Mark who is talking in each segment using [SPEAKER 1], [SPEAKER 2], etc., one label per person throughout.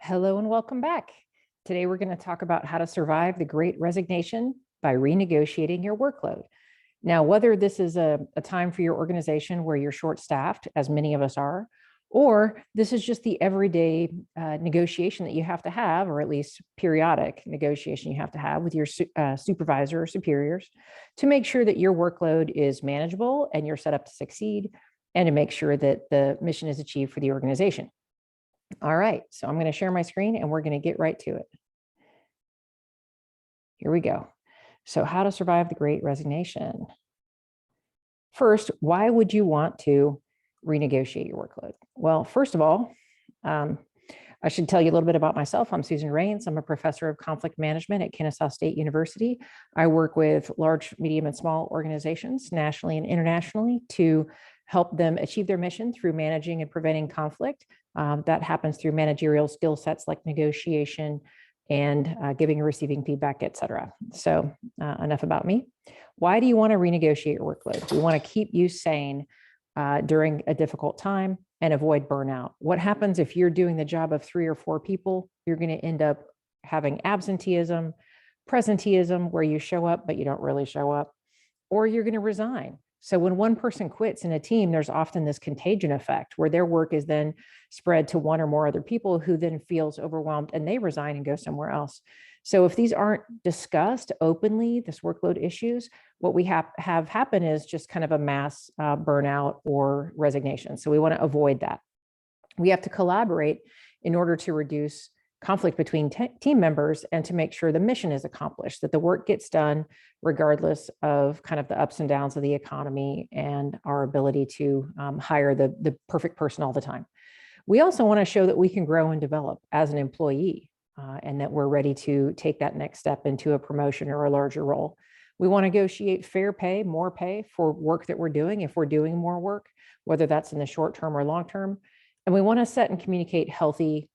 [SPEAKER 1] Hello and welcome back. Today we're going to talk about how to survive the Great Resignation by renegotiating your workload. Now, whether this is a time for your organization where you're short-staffed, as many of us are, or this is just the everyday negotiation that you have to have, or at least periodic negotiation you have to have with your supervisor or superiors to make sure that your workload is manageable and you're set up to succeed and to make sure that the mission is achieved for the organization. All right, so I'm going to share my screen and we're going to get right to it. Here we go. So how to survive the Great Resignation. First, why would you want to renegotiate your workload? Well, first of all, I should tell you a little bit about myself. I'm Susan Rains. I'm a professor of conflict management at Kennesaw State University. I work with large, medium, and small organizations nationally and internationally to help them achieve their mission through managing and preventing conflict. That happens through managerial skill sets like negotiation and giving and receiving feedback, et cetera. So enough about me. Why do you want to renegotiate your workload? We want to keep you sane during a difficult time and avoid burnout. What happens if you're doing the job of 3 or 4 people? You're going to end up having absenteeism, presenteeism, where you show up, but you don't really show up, or you're going to resign. So when one person quits in a team, there's often this contagion effect where their work is then spread to 1 or more other people who then feels overwhelmed and they resign and go somewhere else. So if these aren't discussed openly, this workload issues, what we have happen is just kind of a mass burnout or resignation. So we want to avoid that. We have to collaborate in order to reduce conflict between team members and to make sure the mission is accomplished, that the work gets done regardless of kind of the ups and downs of the economy and our ability to hire the perfect person all the time. We also want to show that we can grow and develop as an employee and that we're ready to take that next step into a promotion or a larger role. We want to negotiate fair pay, more pay for work that we're doing if we're doing more work, whether that's in the short term or long term. And we want to set and communicate healthy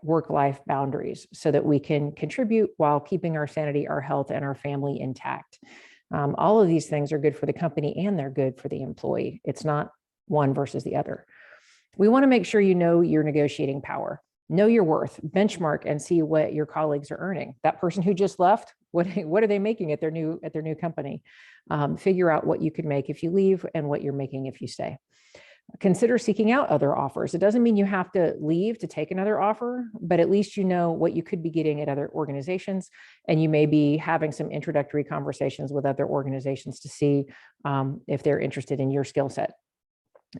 [SPEAKER 1] work-life boundaries so that we can contribute while keeping our sanity, our health, and our family intact. All of these things are good for the company and they're good for the employee. It's not one versus the other. We want to make sure you know your negotiating power, know your worth, benchmark and see what your colleagues are earning. That person who just left, what are they making at their new company? Figure out what you could make if you leave and what you're making if you stay. Consider seeking out other offers. It doesn't mean you have to leave to take another offer, but at least you know what you could be getting at other organizations, and you may be having some introductory conversations with other organizations to see if they're interested in your skill set.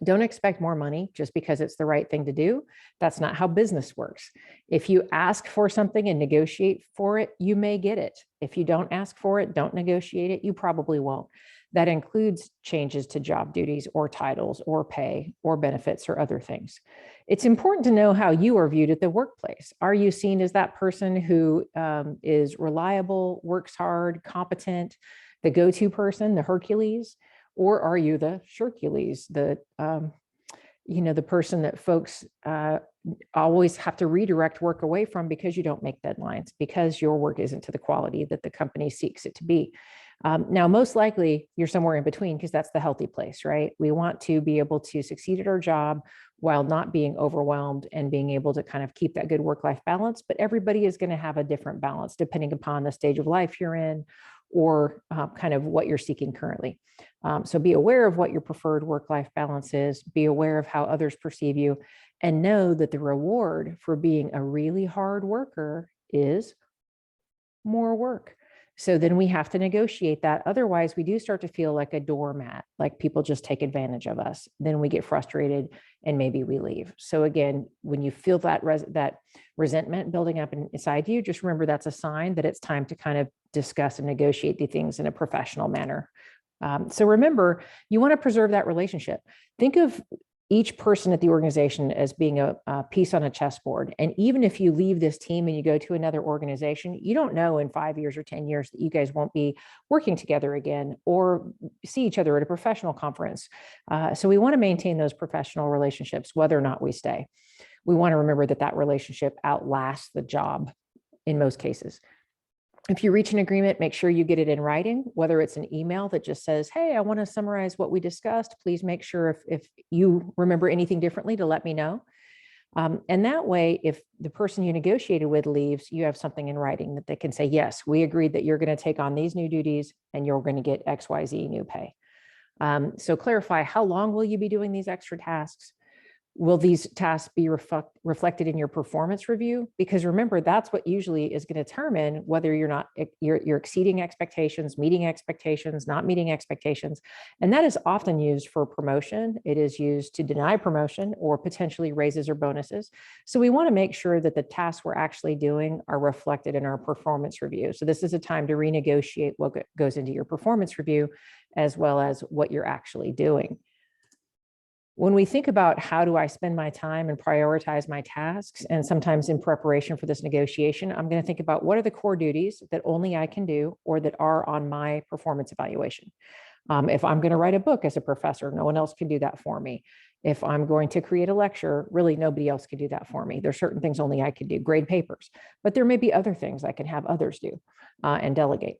[SPEAKER 1] Don't expect more money just because it's the right thing to do. That's not how business works. If you ask for something and negotiate for it, you may get it. If you don't ask for it, don't negotiate it, you probably won't. That includes changes to job duties or titles or pay or benefits or other things. It's important to know how you are viewed at the workplace. Are you seen as that person who is reliable, works hard, competent, the go-to person, the Hercules? Or are you the Shirkules, the person that folks always have to redirect work away from because you don't make deadlines, because your work isn't to the quality that the company seeks it to be? Now, most likely you're somewhere in between because that's the healthy place, right? We want to be able to succeed at our job while not being overwhelmed and being able to kind of keep that good work-life balance. But everybody is going to have a different balance depending upon the stage of life you're in or kind of what you're seeking currently. So be aware of what your preferred work-life balance is, be aware of how others perceive you, and know that the reward for being a really hard worker is more work. So then we have to negotiate that. Otherwise, we do start to feel like a doormat, like people just take advantage of us. Then we get frustrated and maybe we leave. So again, when you feel that resentment building up inside you, just remember that's a sign that it's time to kind of discuss and negotiate the things in a professional manner. So remember, you want to preserve that relationship. Think of each person at the organization as being a piece on a chessboard. And even if you leave this team and you go to another organization, you don't know in 5 years or 10 years that you guys won't be working together again or see each other at a professional conference. So we want to maintain those professional relationships, whether or not we stay. We want to remember that that relationship outlasts the job in most cases. If you reach an agreement, make sure you get it in writing, whether it's an email that just says, hey, I want to summarize what we discussed. Please make sure if you remember anything differently to let me know. And that way, if the person you negotiated with leaves, you have something in writing that they can say, yes, we agreed that you're going to take on these new duties and you're going to get XYZ new pay. So clarify, how long will you be doing these extra tasks? Will these tasks be reflected in your performance review? Because remember, that's what usually is going to determine whether you're exceeding expectations, meeting expectations, not meeting expectations. And that is often used for promotion. It is used to deny promotion or potentially raises or bonuses. So we want to make sure that the tasks we're actually doing are reflected in our performance review. So this is a time to renegotiate what goes into your performance review, as well as what you're actually doing. When we think about how do I spend my time and prioritize my tasks, and sometimes in preparation for this negotiation, I'm going to think about what are the core duties that only I can do or that are on my performance evaluation. If I'm going to write a book as a professor, no one else can do that for me. If I'm going to create a lecture, really nobody else can do that for me. There's certain things only I can do, grade papers, but there may be other things I can have others do and delegate.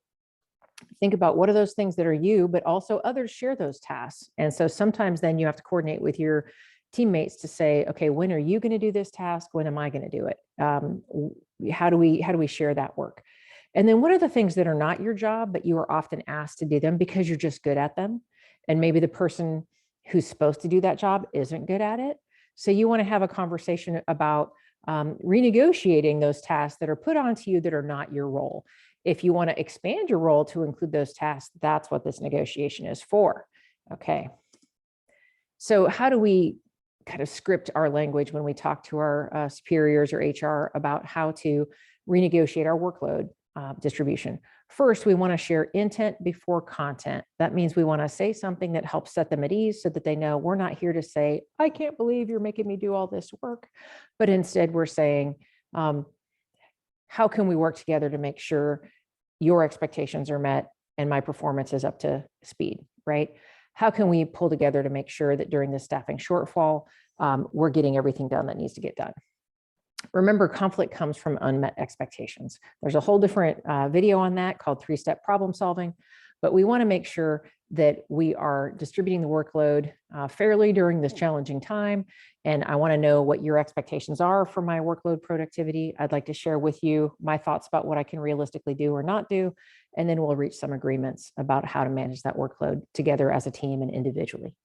[SPEAKER 1] Think about what are those things that are you, but also others share those tasks. And so sometimes then you have to coordinate with your teammates to say, okay, when are you going to do this task? When am I going to do it? How do we share that work? And then what are the things that are not your job, but you are often asked to do them because you're just good at them? And maybe the person who's supposed to do that job isn't good at it. So you want to have a conversation about renegotiating those tasks that are put onto you that are not your role. If you want to expand your role to include those tasks, that's what this negotiation is for. Okay. So how do we kind of script our language when we talk to our superiors or HR about how to renegotiate our workload distribution? First, we want to share intent before content. That means we want to say something that helps set them at ease so that they know we're not here to say, I can't believe you're making me do all this work. But instead, we're saying, how can we work together to make sure your expectations are met and my performance is up to speed, right? How can we pull together to make sure that during this staffing shortfall, we're getting everything done that needs to get done? Remember, conflict comes from unmet expectations. There's a whole different video on that called 3-step problem solving, but we want to make sure that we are distributing the workload fairly during this challenging time. And I want to know what your expectations are for my workload productivity. I'd like to share with you my thoughts about what I can realistically do or not do. And then we'll reach some agreements about how to manage that workload together as a team and individually.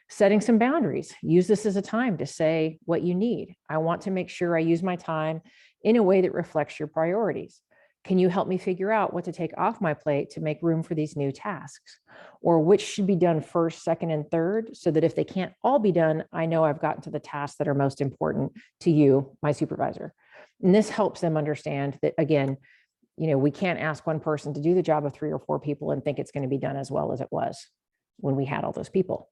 [SPEAKER 1] Setting some boundaries. Use this as a time to say what you need. I want to make sure I use my time in a way that reflects your priorities. Can you help me figure out what to take off my plate to make room for these new tasks? Or which should be done first, second, and third, so that if they can't all be done, I know I've gotten to the tasks that are most important to you, my supervisor. And this helps them understand that, again, we can't ask one person to do the job of 3 or 4 people and think it's going to be done as well as it was when we had all those people.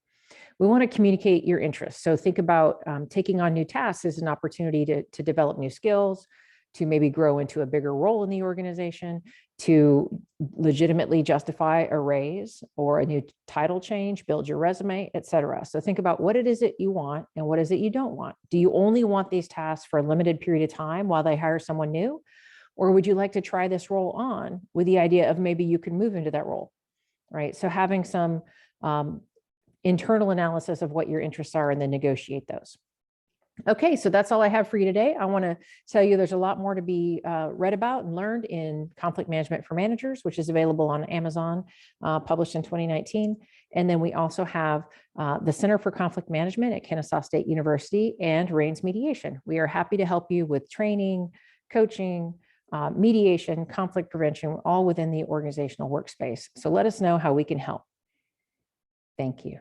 [SPEAKER 1] We want to communicate your interests. So think about taking on new tasks as an opportunity to develop new skills, to maybe grow into a bigger role in the organization, to legitimately justify a raise or a new title change, build your resume, et cetera. So think about what it is that you want and what is it you don't want. Do you only want these tasks for a limited period of time while they hire someone new? Or would you like to try this role on with the idea of maybe you can move into that role, right? So having some internal analysis of what your interests are and then negotiate those. Okay, so that's all I have for you today. I want to tell you there's a lot more to be read about and learned in Conflict Management for Managers, which is available on Amazon, published in 2019. And then we also have the Center for Conflict Management at Kennesaw State University and Reigns Mediation. We are happy to help you with training, coaching, mediation, conflict prevention, all within the organizational workspace. So let us know how we can help. Thank you.